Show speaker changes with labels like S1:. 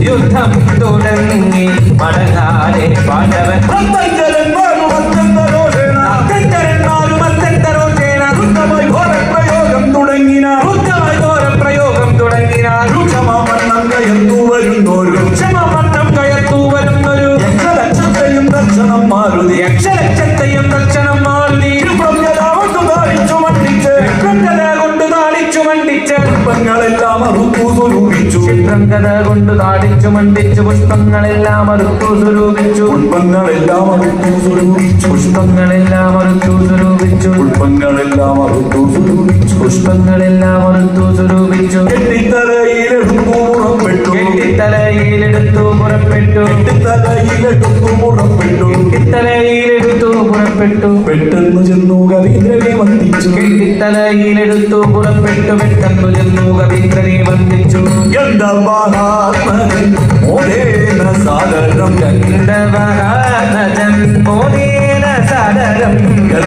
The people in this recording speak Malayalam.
S1: യുദ്ധം തുടങ്ങി മടങ്ങാതെ പാണ്ഡവൻ യക്ഷലക്ഷത്തെയും ദർശനം മാറുതി
S2: പുഷ്പങ്ങളെല്ലാം അറുത്തു സ്വരൂപിച്ചു
S1: ചിത്രം കഥ കൊണ്ട് താടിച്ചു മണ്ടിച്ചു പുഷ്പങ്ങളെല്ലാം അറുത്തു സ്വരൂപിച്ചു
S2: പുഷ്പങ്ങളെല്ലാം അറുത്തു സ്വരൂപിച്ചു
S1: പുഷ്പങ്ങളെല്ലാം അറുത്തു സ്വരൂപിച്ചു
S2: പുഷ്പങ്ങളെല്ലാം അറുത്തു സ്വരൂപിച്ചു
S1: പുഷ്പങ്ങളെല്ലാം അറുത്തു സ്വരൂപിച്ചു
S2: കെട്ടിത്തലയിലെടുത്തു പുറപ്പെട്ടു
S1: കെട്ടിത്തലയിലെടുത്തു പുറപ്പെട്ടു
S2: കെട്ടിത്തലയിലെടുത്തു പുറപ്പെട്ടു
S1: കെട്ടിത്തലയിലെടുത്തു പുറപ്പെട്ടു
S2: പെട്ടെന്ന് ചെന്നു കവീന്ദ്രനെ വന്ദിച്ചു
S1: കെട്ടിത്തലയിലെടുത്തു പുറപ്പെട്ടു പെട്ടെന്നു ചെന്നു കവീന്ദ്രനെ വന്ദിച്ചു
S2: ഗന്ധർവാത്മകൻ മോദേന സാദരം
S1: ഗന്ധർവാ